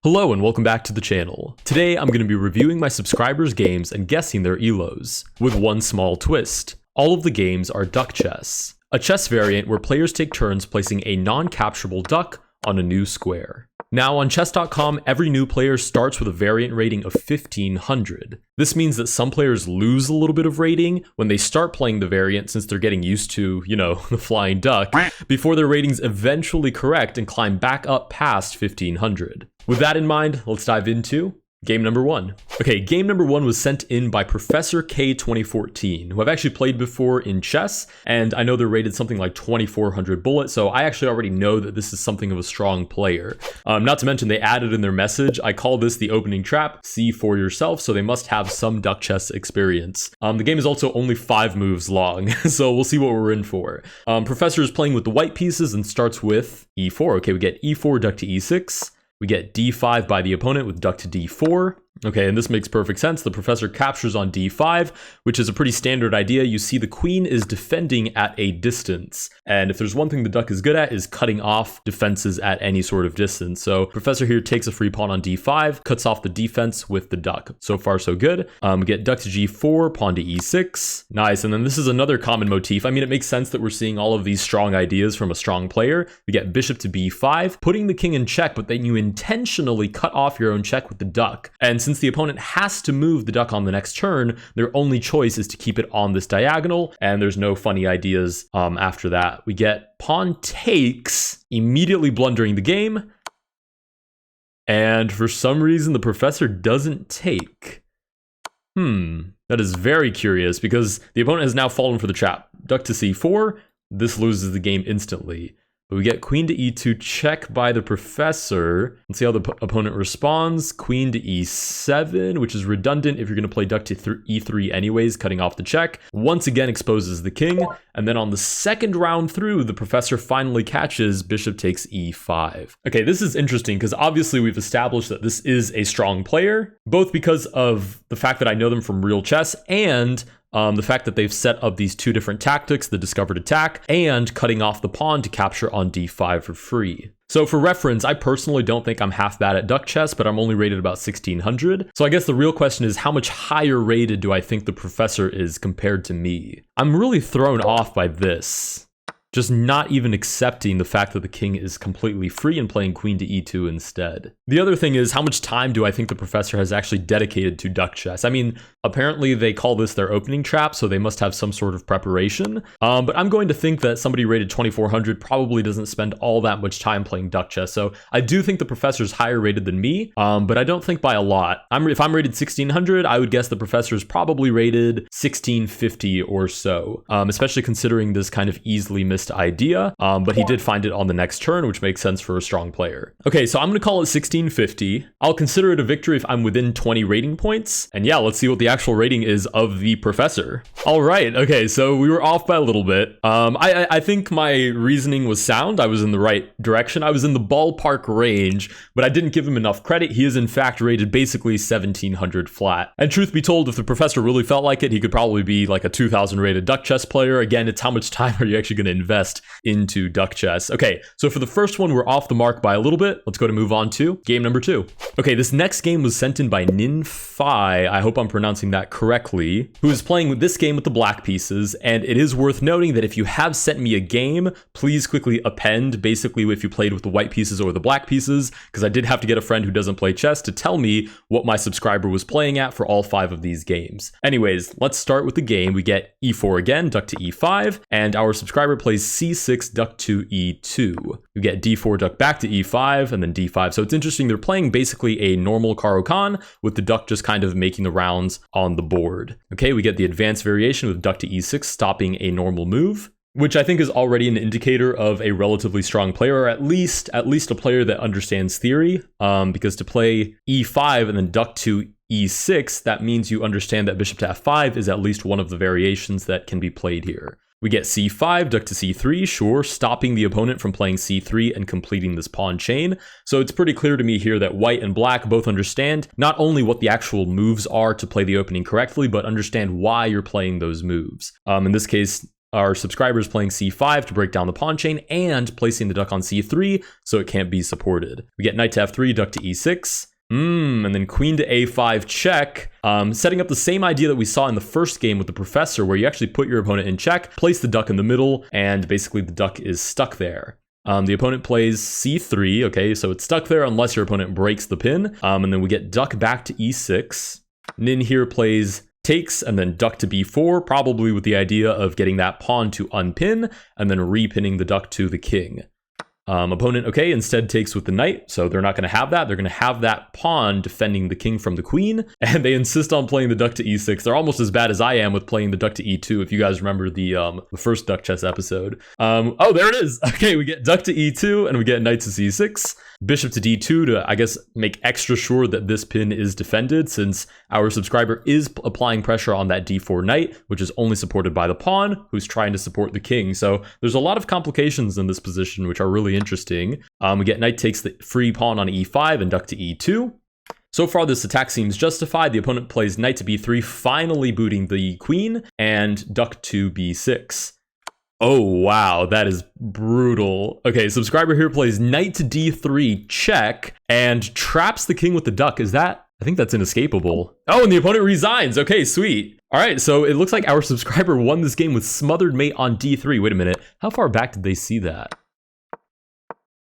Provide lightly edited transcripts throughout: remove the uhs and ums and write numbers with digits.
Hello and welcome back to the channel. Today I'm going to be reviewing my subscribers' games and guessing their elos, with one small twist. All of the games are duck chess, a chess variant where players take turns placing a non-capturable duck on a new square. Now on chess.com, every new player starts with a variant rating of 1500. This means that some players lose a little bit of rating when they start playing the variant since they're getting used to, the flying duck, before their ratings eventually correct and climb back up past 1500. With that in mind, let's dive into game number 1. Okay, game number 1 was sent in by Professor K 2014, who I've actually played before in chess, and I know they're rated something like 2400 bullet, so I actually already know that this is something of a strong player. Not to mention they added in their message, I call this the opening trap, see for yourself, so they must have some duck chess experience. The game is also only 5 moves long, so we'll see what we're in for. Professor is playing with the white pieces and starts with e4. Okay, we get e4, duck to e6. We get d5 by the opponent with duck to d4. Okay, and this makes perfect sense. The professor captures on d5, which is a pretty standard idea. You see the queen is defending at a distance. And if there's one thing the duck is good at is cutting off defenses at any sort of distance. So professor here takes a free pawn on d5, cuts off the defense with the duck. So far, so good. We get duck to g4, pawn to e6. Nice, and then this is another common motif. I mean, it makes sense that we're seeing all of these strong ideas from a strong player. We get bishop to b5, putting the king in check, but then you intentionally cut off your own check with the duck. And since the opponent has to move the duck on the next turn, their only choice is to keep it on this diagonal, and there's no funny ideas after that. We get pawn takes, immediately blundering the game, and for some reason the professor doesn't take. That is very curious because the opponent has now fallen for the trap. Duck to c4, this loses the game instantly. But we get queen to e2 check by the professor. Let's see how the opponent responds. Queen to e7, which is redundant if you're going to play duck to e3 anyways, cutting off the check. Once again exposes the king. And then on the second round through, the professor finally catches bishop takes e5. Okay, this is interesting because obviously we've established that this is a strong player, both because of the fact that I know them from real chess and the fact that they've set up these two different tactics, the discovered attack, and cutting off the pawn to capture on d5 for free. So for reference, I personally don't think I'm half bad at duck chess, but I'm only rated about 1600. So I guess the real question is how much higher rated do I think the professor is compared to me? I'm really thrown off by this. Just not even accepting the fact that the king is completely free and playing queen to e2 instead. The other thing is, how much time do I think the professor has actually dedicated to duck chess? I mean, apparently they call this their opening trap, so they must have some sort of preparation. But I'm going to think that somebody rated 2400 probably doesn't spend all that much time playing duck chess. So I do think the professor's higher rated than me, but I don't think by a lot. If I'm rated 1600, I would guess the professor is probably rated 1650 or so, especially considering this kind of easily missed idea, but he did find it on the next turn, which makes sense for a strong player. Okay, so I'm going to call it 1650. I'll consider it a victory if I'm within 20 rating points. And yeah, let's see what the actual rating is of the professor. All right, okay, so we were off by a little bit. I think my reasoning was sound. I was in the right direction. I was in the ballpark range, but I didn't give him enough credit. He is in fact rated basically 1700 flat. And truth be told, if the professor really felt like it, he could probably be like a 2000 rated duck chess player. Again, it's how much time are you actually going to invest into duck chess. Okay, so for the first one, we're off the mark by a little bit. Let's go to move on to game number 2. Okay, this next game was sent in by Ninfi, I hope I'm pronouncing that correctly, who is playing with this game with the black pieces, and it is worth noting that if you have sent me a game, please quickly append, basically if you played with the white pieces or the black pieces, because I did have to get a friend who doesn't play chess to tell me what my subscriber was playing at for all 5 of these games. Anyways, let's start with the game. We get e4 again, duck to e5, and our subscriber plays c6, duck to e2. We get d4, duck back to e5, and then d5. So it's interesting, they're playing basically a normal Caro-Kann with the duck just kind of making the rounds on the board. Okay, we get the advanced variation with duck to e6 stopping a normal move, which I think is already an indicator of a relatively strong player, or at least a player that understands theory, because to play e5 and then duck to e6, that means you understand that bishop to f5 is at least one of the variations that can be played here. We get c5, duck to c3, sure, stopping the opponent from playing c3 and completing this pawn chain. So it's pretty clear to me here that white and black both understand not only what the actual moves are to play the opening correctly, but understand why you're playing those moves. In this case, our subscribers playing c5 to break down the pawn chain and placing the duck on c3 so it can't be supported. We get knight to f3, duck to e6. And then queen to a5 check, setting up the same idea that we saw in the first game with the professor, where you actually put your opponent in check, place the duck in the middle, and basically the duck is stuck there. The opponent plays c3, okay, so it's stuck there unless your opponent breaks the pin, and then we get duck back to e6. Nin here plays takes and then duck to b4, probably with the idea of getting that pawn to unpin and then repinning the duck to the king. Opponent, okay, instead takes with the knight, so they're not going to have that. They're going to have that pawn defending the king from the queen, and they insist on playing the duck to e6. They're almost as bad as I am with playing the duck to e2, if you guys remember the first duck chess episode. Oh, there it is. Okay, we get duck to e2, and we get knight to c6. Bishop to d2 to, I guess, make extra sure that this pin is defended, since our subscriber is applying pressure on that d4 knight, which is only supported by the pawn, who's trying to support the king. So there's a lot of complications in this position, which are really interesting. We get knight takes the free pawn on e5 and duck to e2. So far, this attack seems justified. The opponent plays knight to b3, finally booting the queen, and duck to b6. Oh, wow, that is brutal. Okay, subscriber here plays knight to d3 check and traps the king with the duck. Is that? I think that's inescapable. Oh, and the opponent resigns. Okay, sweet. All right, so it looks like our subscriber won this game with smothered mate on d3. Wait a minute. How far back did they see that?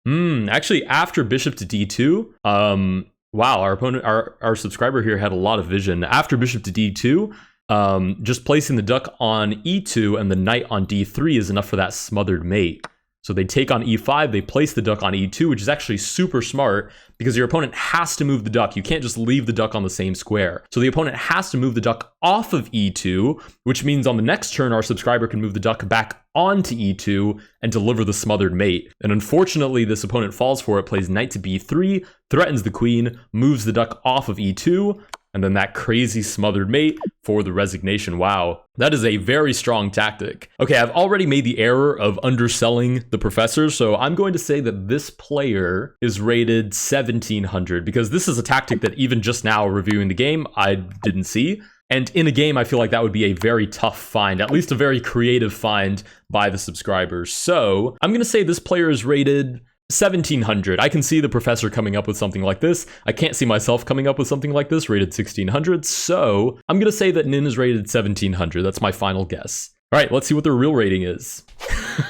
Actually, after bishop to d2, wow, our subscriber here had a lot of vision. After bishop to d2, just placing the duck on e2 and the knight on d3 is enough for that smothered mate. So they take on e5, they place the duck on e2, which is actually super smart because your opponent has to move the duck. You can't just leave the duck on the same square. So the opponent has to move the duck off of e2, which means on the next turn, our subscriber can move the duck back onto e2 and deliver the smothered mate. And unfortunately, this opponent falls for it, plays knight to b3, threatens the queen, moves the duck off of e2, and then that crazy smothered mate for the resignation. Wow, that is a very strong tactic. Okay, I've already made the error of underselling the professor, so I'm going to say that this player is rated 1700 because this is a tactic that even just now reviewing the game, I didn't see. And in a game, I feel like that would be a very tough find, at least a very creative find by the subscribers. So I'm going to say this player is rated 1700. I can see the professor coming up with something like this. I can't see myself coming up with something like this, rated 1600. So I'm going to say that Nin is rated 1700. That's my final guess. All right, let's see what their real rating is.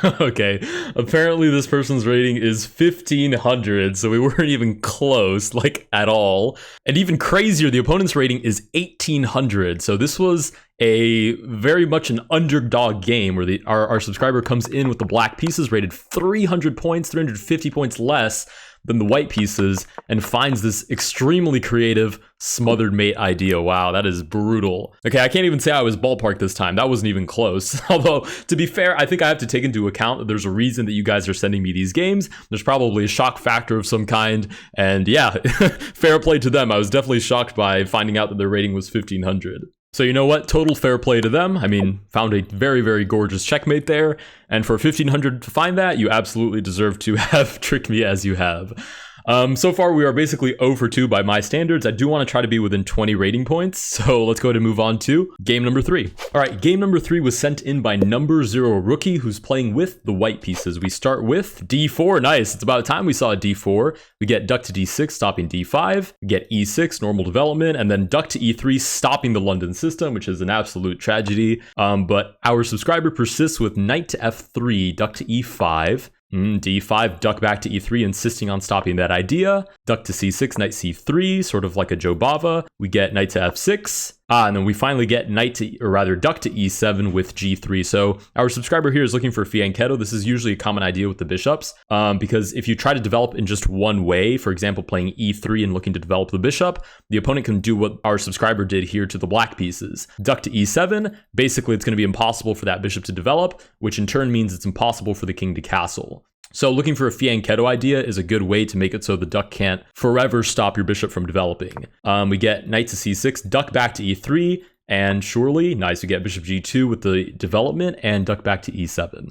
Okay, apparently this person's rating is 1500, so we weren't even close, like at all. And even crazier, the opponent's rating is 1800. So this was a very much an underdog game where our subscriber comes in with the black pieces rated 300 points, 350 points less than the white pieces, and finds this extremely creative smothered mate idea. Wow, that is brutal. Okay, I can't even say I was ballpark this time. That wasn't even close. Although, to be fair, I think I have to take into account that there's a reason that you guys are sending me these games. There's probably a shock factor of some kind, and yeah, fair play to them. I was definitely shocked by finding out that their rating was 1500. So you know what? Total fair play to them. I mean, found a very, very gorgeous checkmate there. And for 1500 to find that, you absolutely deserve to have tricked me as you have. So far, we are basically 0 for 2 by my standards. I do want to try to be within 20 rating points. So let's go ahead and move on to game number 3. All right, game number 3 was sent in by number 0 Rookie, who's playing with the white pieces. We start with d4. Nice. It's about time we saw a d4. We get duck to d6, stopping d5. We get e6, normal development, and then duck to e3, stopping the London system, which is an absolute tragedy. But our subscriber persists with knight to f3, duck to e5. d5, duck back to e3, insisting on stopping that idea. Duck to c6, knight c3, sort of like a Joe Bava. We get knight to f6. And then we finally get duck to e7 with g3. So our subscriber here is looking for fianchetto. This is usually a common idea with the bishops, because if you try to develop in just one way, for example, playing e3 and looking to develop the bishop, the opponent can do what our subscriber did here to the black pieces. Duck to e7, basically it's going to be impossible for that bishop to develop, which in turn means it's impossible for the king to castle. So looking for a fianchetto idea is a good way to make it so the duck can't forever stop your bishop from developing. We get knight to c6, duck back to e3, and surely, nice, we get bishop g2 with the development and duck back to e7.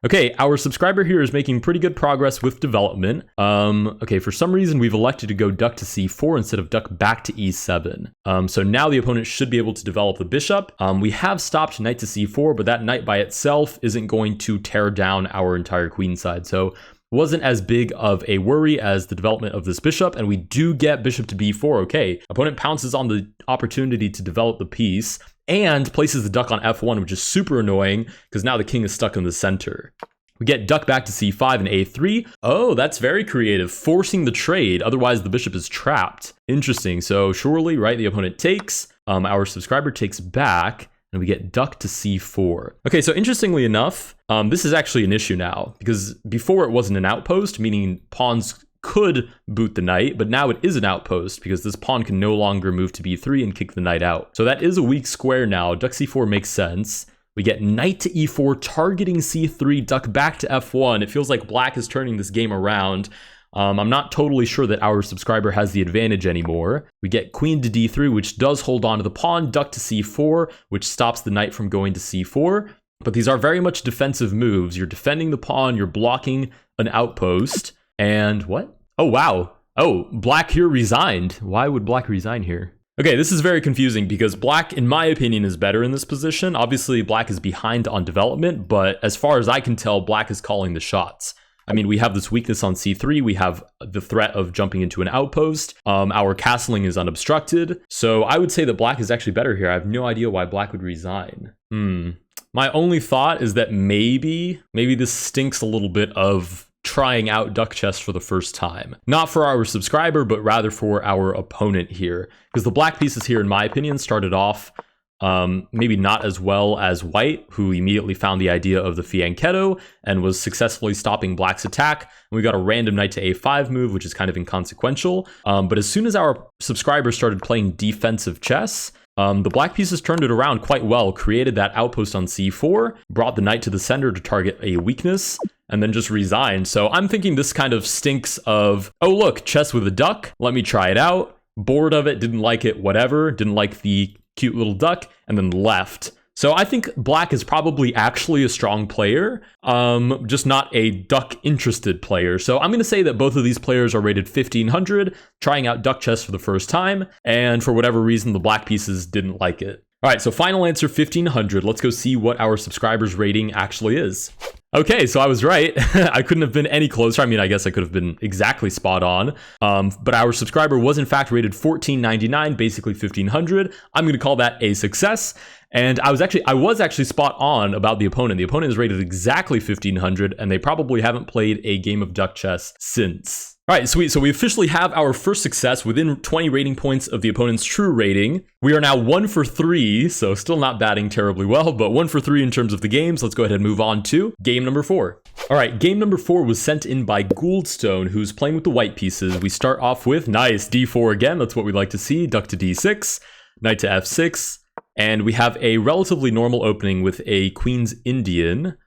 Okay, our subscriber here is making pretty good progress with development. Okay, for some reason we've elected to go duck to c4 instead of duck back to e7. So now the opponent should be able to develop the bishop. We have stopped knight to c4, but that knight by itself isn't going to tear down our entire queen side. So wasn't as big of a worry as the development of this bishop, and we do get bishop to b4. Okay, opponent pounces on the opportunity to develop the piece and places the duck on f1, which is super annoying because now the king is stuck in the center. We get duck back to c5 and a3. Oh, that's very creative, forcing the trade, otherwise the bishop is trapped. Interesting, so surely, right, the opponent takes, our subscriber takes back, and we get duck to c4. Okay, so interestingly enough, this is actually an issue now, because before it wasn't an outpost, meaning pawns could boot the knight, but now it is an outpost because this pawn can no longer move to b3 and kick the knight out. So that is a weak square now. Duck c4 makes sense. We get knight to e4, targeting c3, duck back to f1. It feels like black is turning this game around. I'm not totally sure that our subscriber has the advantage anymore. We get queen to d3, which does hold on to the pawn, duck to c4, which stops the knight from going to c4. But these are very much defensive moves. You're defending the pawn, you're blocking an outpost. And what? Oh, wow. Oh, black here resigned. Why would black resign here? Okay, this is very confusing because black, in my opinion, is better in this position. Obviously, black is behind on development, but as far as I can tell, black is calling the shots. I mean, we have this weakness on c3. We have the threat of jumping into an outpost. Our castling is unobstructed. So I would say that black is actually better here. I have no idea why black would resign. My only thought is that maybe this stinks a little bit of trying out duck chess for the first time. Not for our subscriber, but rather for our opponent here. Because the black pieces here, in my opinion, started off maybe not as well as white, who immediately found the idea of the fianchetto and was successfully stopping black's attack. And we got a random knight to a5 move, which is kind of inconsequential. But as soon as our subscribers started playing defensive chess, the black pieces turned it around quite well, created that outpost on c4, brought the knight to the center to target a weakness, and then just resigned. So I'm thinking this kind of stinks of, oh look, chess with a duck, let me try it out, bored of it, didn't like it, whatever, didn't like the cute little duck, and then left. So I think black is probably actually a strong player, just not a duck-interested player. So I'm going to say that both of these players are rated 1500, trying out duck chess for the first time, and for whatever reason, the black pieces didn't like it. All right, so final answer 1500. Let's go see what our subscribers' rating actually is. Okay, so I was right. I couldn't have been any closer. I mean, I guess I could have been exactly spot on. But our subscriber was in fact rated 1499, basically 1500. I'm going to call that a success. And I was actually spot on about the opponent. The opponent is rated exactly 1500, and they probably haven't played a game of duck chess since. All right, sweet. So we officially have our first success within 20 rating points of the opponent's true rating. We are now 1 for 3, so still not batting terribly well, but 1 for 3 in terms of the games. Let's go ahead and move on to game number 4. All right, game number 4 was sent in by Gouldstone, who's playing with the white pieces. We start off with, nice, d4 again. That's what we'd like to see. Duck to d6, knight to f6, and we have a relatively normal opening with a Queen's Indian.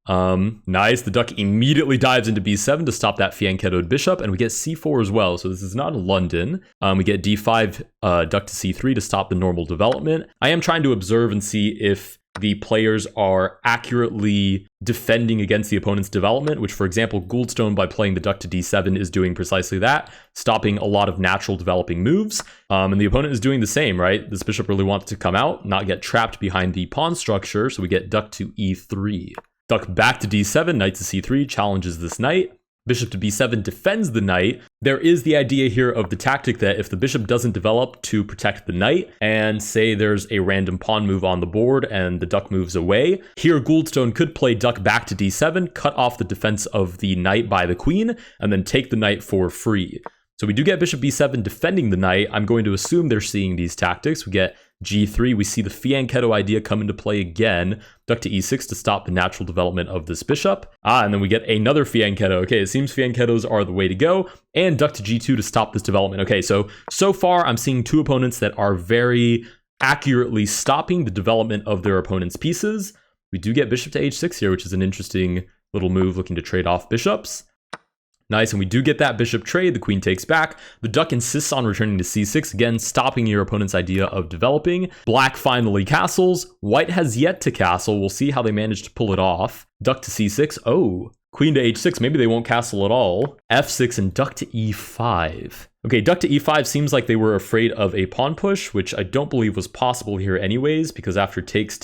Nice, the duck immediately dives into b7 to stop that fianchettoed bishop, and we get c4 as well, so this is not London. We get d5, duck to c3 to stop the normal development. I am trying to observe and see if the players are accurately defending against the opponent's development, which, for example, Gouldstone, by playing the duck to d7, is doing precisely that, stopping a lot of natural developing moves. And the opponent is doing the same, right? This bishop really wants to come out, not get trapped behind the pawn structure, so we get duck to e3. Duck back to d7, knight to c3 challenges this knight. Bishop to b7 defends the knight. There is the idea here of the tactic that if the bishop doesn't develop, to protect the knight, and say there's a random pawn move on the board and the duck moves away. Here, Gouldstone could play duck back to d7, cut off the defense of the knight by the queen, and then take the knight for free. So we do get bishop b7 defending the knight. I'm going to assume they're seeing these tactics. We get g3, we see the fianchetto idea come into play again. Duck to e6 to stop the natural development of this bishop. And then we get another fianchetto. Okay, it seems fianchettos are the way to go. And duck to g2 to stop this development. Okay, so far I'm seeing two opponents that are very accurately stopping the development of their opponent's pieces. We do get bishop to h6 here, which is an interesting little move looking to trade off bishops. Nice, and we do get that bishop trade. The queen takes back. The duck insists on returning to c6, again, stopping your opponent's idea of developing. Black finally castles. White has yet to castle. We'll see how they manage to pull it off. Duck to c6. Oh, queen to h6. Maybe they won't castle at all. f6 and duck to e5. Okay, duck to e5 seems like they were afraid of a pawn push, which I don't believe was possible here anyways, because after takes,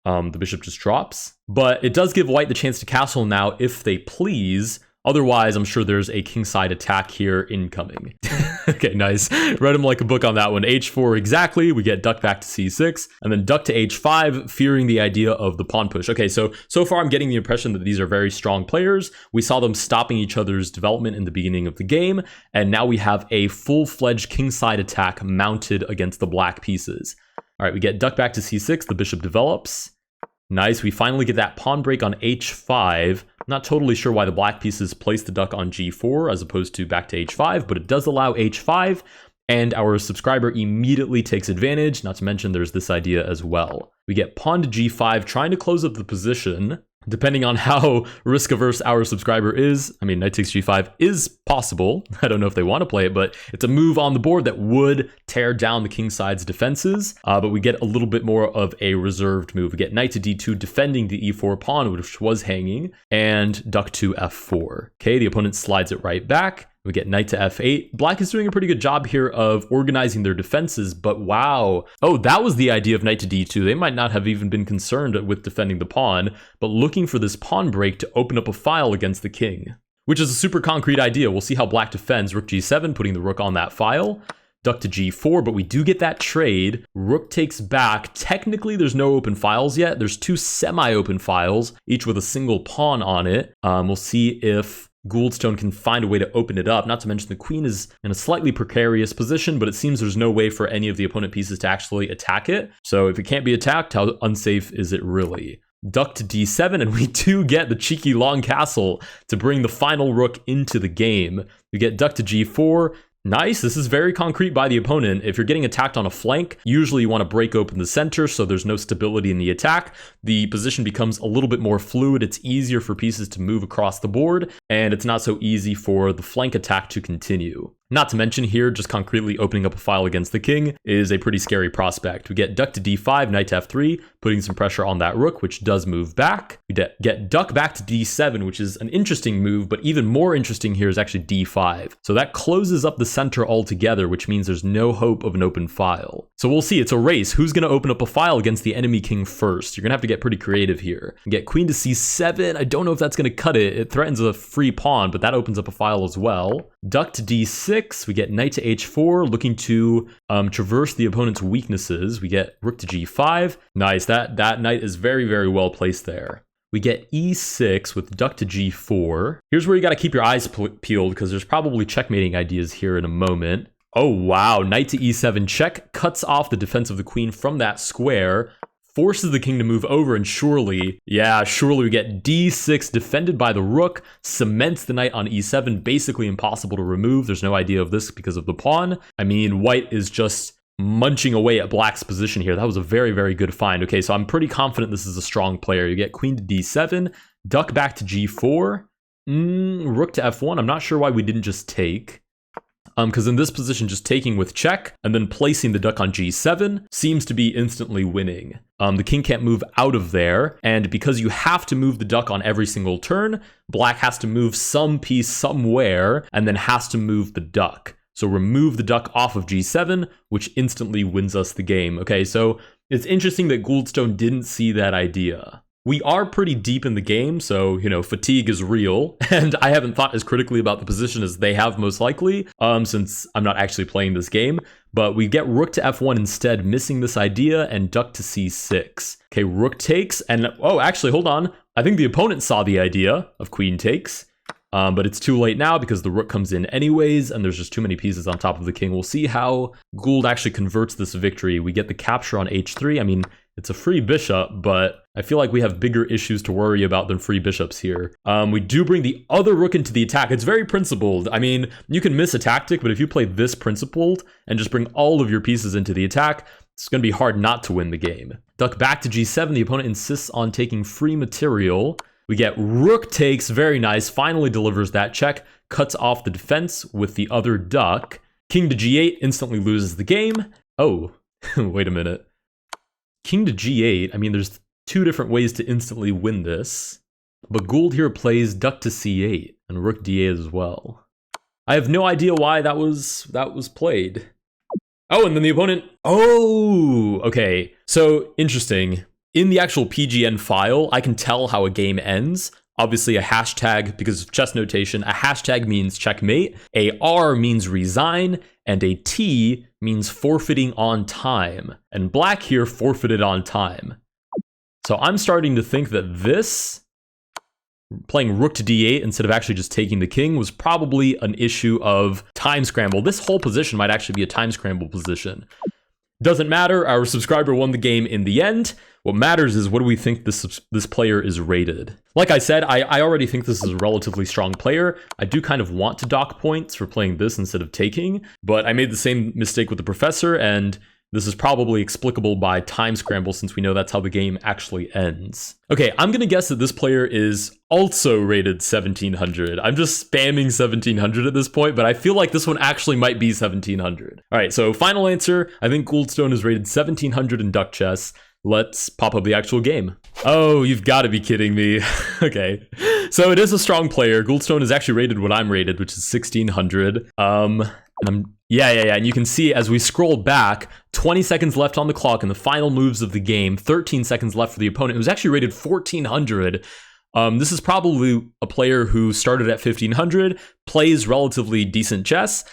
the bishop just drops. But it does give white the chance to castle now if they please. Otherwise, I'm sure there's a kingside attack here incoming. Okay, nice. Read him like a book on that one. h4 exactly. We get duck back to c6, and then duck to h5, fearing the idea of the pawn push. Okay, so far I'm getting the impression that these are very strong players. We saw them stopping each other's development in the beginning of the game, and now we have a full-fledged kingside attack mounted against the black pieces. All right, we get duck back to c6. The bishop develops. Nice, we finally get that pawn break on h5. Not totally sure why the black pieces place the duck on g4 as opposed to back to h5, but it does allow h5, and our subscriber immediately takes advantage, not to mention there's this idea as well. We get pawn to g5, trying to close up the position. Depending on how risk-averse our subscriber is, I mean, knight takes g5 is possible. I don't know if they want to play it, but it's a move on the board that would tear down the kingside's defenses. But we get a little bit more of a reserved move. We get knight to d2, defending the e4 pawn, which was hanging, and duck to f4. Okay, the opponent slides it right back. We get knight to f8. Black is doing a pretty good job here of organizing their defenses, but wow. Oh, that was the idea of knight to d2. They might not have even been concerned with defending the pawn, but looking for this pawn break to open up a file against the king, which is a super concrete idea. We'll see how black defends. Rook g7, putting the rook on that file. Duck to g4, but we do get that trade. Rook takes back. Technically, there's no open files yet. There's two semi-open files, each with a single pawn on it. We'll see if Gouldstone can find a way to open it up. Not to mention the queen is in a slightly precarious position, but it seems there's no way for any of the opponent pieces to actually attack it. So if it can't be attacked, how unsafe is it really? Duck to d7, and we do get the cheeky long castle to bring the final rook into the game. We get duck to g4. Nice, this is very concrete by the opponent. If you're getting attacked on a flank, usually you want to break open the center so there's no stability in the attack. The position becomes a little bit more fluid. It's easier for pieces to move across the board, and it's not so easy for the flank attack to continue. Not to mention here, just concretely opening up a file against the king is a pretty scary prospect. We get duck to d5, knight to f3, putting some pressure on that rook, which does move back. We get duck back to d7, which is an interesting move, but even more interesting here is actually d5. So that closes up the center altogether, which means there's no hope of an open file. So we'll see, it's a race. Who's going to open up a file against the enemy king first? You're going to have to get pretty creative here. We get queen to c7. I don't know if that's going to cut it. It threatens a free pawn, but that opens up a file as well. Duck to d6. We get knight to h4, looking to traverse the opponent's weaknesses. We get rook to g5. Nice, that knight is very, very well placed there. We get e6 with duck to g4. Here's where you got to keep your eyes peeled because there's probably checkmating ideas here in a moment. Oh, wow. Knight to e7 check cuts off the defense of the queen from that square, forces the king to move over, and surely we get d6 defended by the rook, cements the knight on e7, basically impossible to remove. There's no idea of this because of the pawn. I mean, white is just munching away at black's position here. That was a very, very good find. Okay, so I'm pretty confident this is a strong player. You get queen to d7, duck back to g4, rook to f1. I'm not sure why we didn't just take. Because in this position, just taking with check and then placing the duck on g7 seems to be instantly winning. The king can't move out of there, and because you have to move the duck on every single turn, black has to move some piece somewhere and then has to move the duck. So remove the duck off of g7, which instantly wins us the game. Okay, so it's interesting that Gouldstone didn't see that idea. We are pretty deep in the game, so, fatigue is real, and I haven't thought as critically about the position as they have most likely, since I'm not actually playing this game, but we get rook to f1 instead, missing this idea, and duck to c6. Okay, rook takes, and, actually, hold on, I think the opponent saw the idea of queen takes, but it's too late now because the rook comes in anyways, and there's just too many pieces on top of the king. We'll see how Gould actually converts this victory. We get the capture on h3. I mean, it's a free bishop, but I feel like we have bigger issues to worry about than free bishops here. We do bring the other rook into the attack. It's very principled. I mean, you can miss a tactic, but if you play this principled and just bring all of your pieces into the attack, it's going to be hard not to win the game. Duck back to g7. The opponent insists on taking free material. We get rook takes, very nice, finally delivers that check, cuts off the defense with the other duck. King to g8 instantly loses the game. Oh, wait a minute. King to g8, I mean, there's two different ways to instantly win this. But Gould here plays duck to c8 and rook d8 as well. I have no idea why that was played. Oh, and then the opponent... Oh, okay. So, interesting. In the actual PGN file, I can tell how a game ends. Obviously, a hashtag, because of chess notation, a hashtag means checkmate, a R means resign, and a T means forfeiting on time. And black here forfeited on time. So I'm starting to think that this... playing rook to d8 instead of actually just taking the king was probably an issue of time scramble. This whole position might actually be a time scramble position. Doesn't matter, our subscriber won the game in the end. What matters is what do we think this player is rated. Like I said, I already think this is a relatively strong player. I do kind of want to dock points for playing this instead of taking, but I made the same mistake with the professor, and this is probably explicable by time scramble since we know that's how the game actually ends. Okay, I'm gonna guess that this player is also rated 1700. I'm just spamming 1700 at this point, but I feel like this one actually might be 1700. All right, so final answer. I think Gouldstone is rated 1700 in duck chess. Let's pop up the actual game. Oh, you've got to be kidding me. Okay, so it is a strong player. Gouldstone is actually rated what I'm rated, which is 1600. Yeah, and you can see as we scroll back, 20 seconds left on the clock in the final moves of the game, 13 seconds left for the opponent, who's actually rated 1400. This is probably a player who started at 1500, plays relatively decent chess,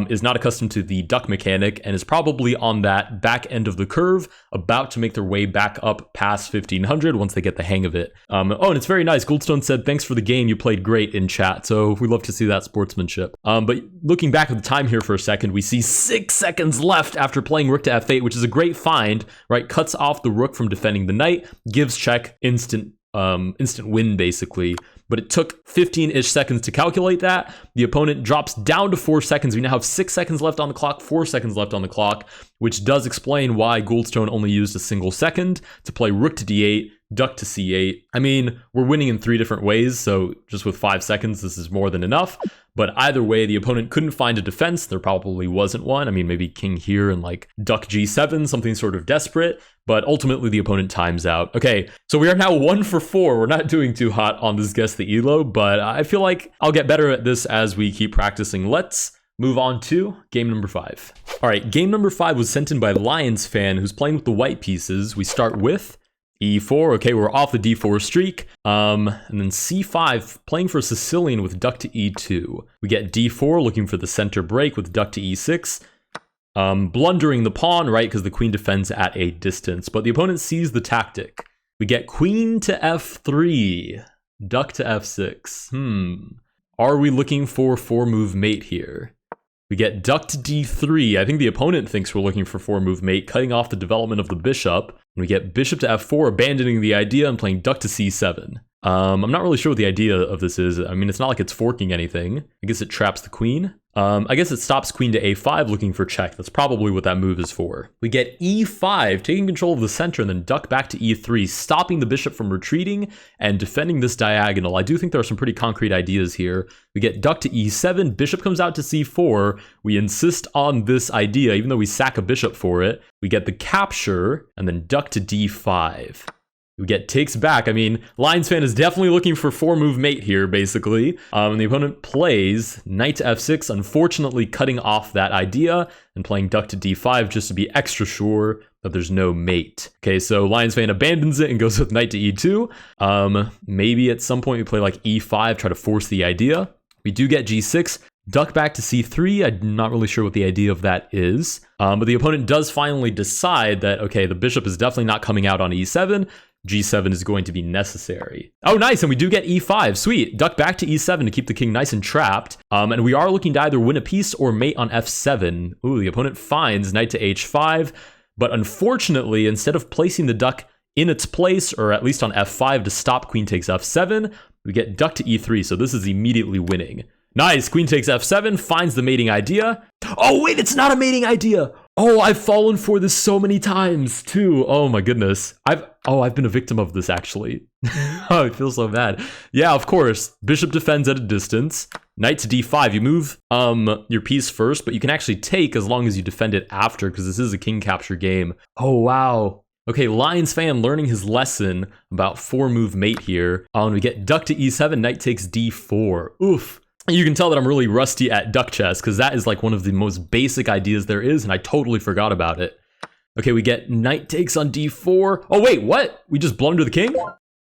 is not accustomed to the duck mechanic, and is probably on that back end of the curve, about to make their way back up past 1500 once they get the hang of it. Oh, and it's very nice. Gouldstone said, "Thanks for the game, you played great," in chat, so we love to see that sportsmanship. But looking back at the time here for a second, we see 6 seconds left after playing rook to f8, which is a great find, right? Cuts off the rook from defending the knight, gives check, instant win basically. But it took 15-ish seconds to calculate that. The opponent drops down to 4 seconds. We now have 6 seconds left on the clock, 4 seconds left on the clock, which does explain why Gouldstone only used a single second to play rook to d8, duck to c8. I mean, we're winning in 3 different ways, so just with 5 seconds, this is more than enough. But either way, the opponent couldn't find a defense. There probably wasn't one. I mean, maybe king here and like duck g7, something sort of desperate. But ultimately, the opponent times out. Okay, so we are now 1 for 4. We're not doing too hot on this Guess the Elo, but I feel like I'll get better at this as we keep practicing. Let's move on to game number 5. All right, game number 5 was sent in by Lions Fan, who's playing with the white pieces. We start with e4. Okay, we're off the d4 streak. And then c5, playing for Sicilian with duck to e2. We get d4, looking for the center break with duck to e6. Blundering the pawn, right, because the queen defends at a distance. But the opponent sees the tactic. We get queen to f3, duck to f6. Are we looking for 4-move mate here? We get duck to d3. I think the opponent thinks we're looking for 4-move mate, cutting off the development of the bishop. And we get bishop to f4, abandoning the idea and playing duck to c7. I'm not really sure what the idea of this is. I mean, it's not like it's forking anything. I guess it traps the queen. I guess it stops queen to a5 looking for check. That's probably what that move is for. We get e5, taking control of the center, and then duck back to e3, stopping the bishop from retreating and defending this diagonal. I do think there are some pretty concrete ideas here. We get duck to e7, bishop comes out to c4. We insist on this idea, even though we sack a bishop for it. We get the capture, and then duck to d5. We get takes back. I mean, Lions Fan is definitely looking for 4-move mate here, basically. And the opponent plays knight to f6, unfortunately cutting off that idea and playing duck to d5 just to be extra sure that there's no mate. Okay, so Lions Fan abandons it and goes with knight to e2. Maybe at some point we play like e5, try to force the idea. We do get g6. Duck back to c3. I'm not really sure what the idea of that is. But the opponent does finally decide that, okay, the bishop is definitely not coming out on e7. G7 is going to be necessary. Oh, nice, and we do get e5. Sweet. Duck back to e7 to keep the king nice and trapped. And we are looking to either win a piece or mate on f7. Ooh, the opponent finds knight to h5. But unfortunately, instead of placing the duck in its place, or at least on f5 to stop queen takes f7, we get duck to e3, so this is immediately winning. Nice, queen takes f7, finds the mating idea. Oh, wait, it's not a mating idea. Oh, I've fallen for this so many times, too. Oh, my goodness. I've been a victim of this, actually. Oh, I feel so bad. Yeah, of course. Bishop defends at a distance. Knight to d5. You move your piece first, but you can actually take as long as you defend it after, because this is a king capture game. Oh, wow. Okay, Lions fan learning his lesson about 4-move mate here. We get duck to e7, knight takes d4. Oof. You can tell that I'm really rusty at duck chess, because that is like one of the most basic ideas there is, and I totally forgot about it. Okay, we get knight takes on d4. Oh, wait, what? We just blunder the king?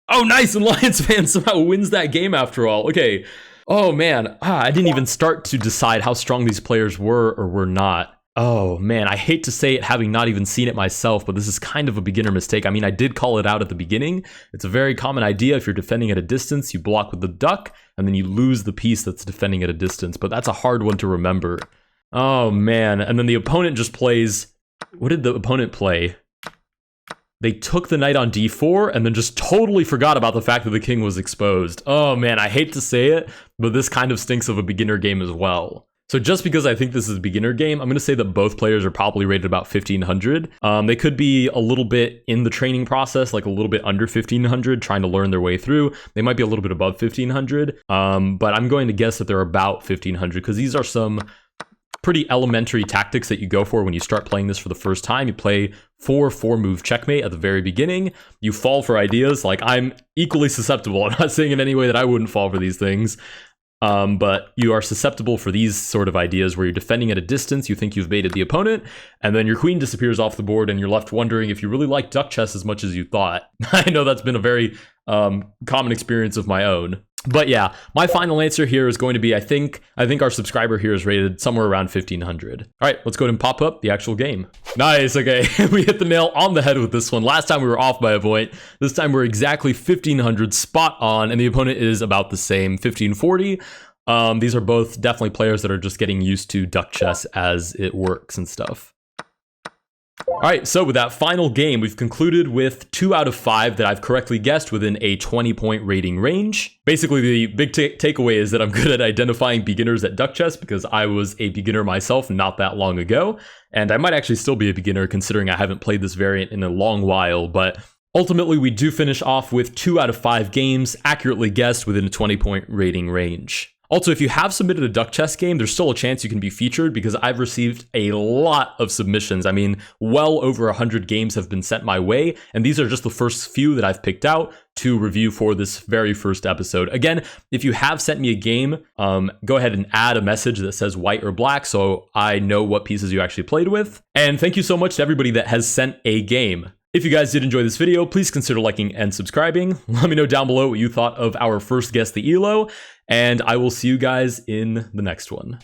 Oh, nice, and Lions fan somehow wins that game after all. Okay. Oh, man. I didn't even start to decide how strong these players were or were not. Oh, man, I hate to say it having not even seen it myself, but this is kind of a beginner mistake. I mean, I did call it out at the beginning. It's a very common idea. If you're defending at a distance, you block with the duck, and then you lose the piece that's defending at a distance. But that's a hard one to remember. Oh, man. And then the opponent just plays... What did the opponent play? They took the knight on d4 and then just totally forgot about the fact that the king was exposed. Oh, man, I hate to say it, but this kind of stinks of a beginner game as well. So just because I think this is a beginner game, I'm going to say that both players are probably rated about 1500. They could be a little bit in the training process, like a little bit under 1500, trying to learn their way through. They might be a little bit above 1500, but I'm going to guess that they're about 1500 because these are some pretty elementary tactics that you go for when you start playing this for the first time. You play 4-move checkmate at the very beginning. You fall for ideas. Like, I'm equally susceptible. I'm not saying in any way that I wouldn't fall for these things. But you are susceptible for these sort of ideas where you're defending at a distance, you think you've baited the opponent, and then your queen disappears off the board and you're left wondering if you really like duck chess as much as you thought. I know that's been a very common experience of my own. But yeah, my final answer here is going to be, I think our subscriber here is rated somewhere around 1500. All right, let's go ahead and pop up the actual game. Nice, okay. We hit the nail on the head with this one. Last time we were off by a point. This time we're exactly 1500 spot on, and the opponent is about the same, 1540. These are both definitely players that are just getting used to duck chess as it works and stuff. All right, so with that final game, we've concluded with 2 out of 5 that I've correctly guessed within a 20-point rating range. Basically, the big takeaway is that I'm good at identifying beginners at duck chess because I was a beginner myself not that long ago, and I might actually still be a beginner considering I haven't played this variant in a long while, but ultimately we do finish off with 2 out of 5 games accurately guessed within a 20-point rating range. Also, if you have submitted a duck chess game, there's still a chance you can be featured because I've received a lot of submissions. I mean, well over 100 games have been sent my way, and these are just the first few that I've picked out to review for this very first episode. Again, if you have sent me a game, go ahead and add a message that says white or black so I know what pieces you actually played with. And thank you so much to everybody that has sent a game. If you guys did enjoy this video, please consider liking and subscribing. Let me know down below what you thought of our first guess, the ELO, and I will see you guys in the next one.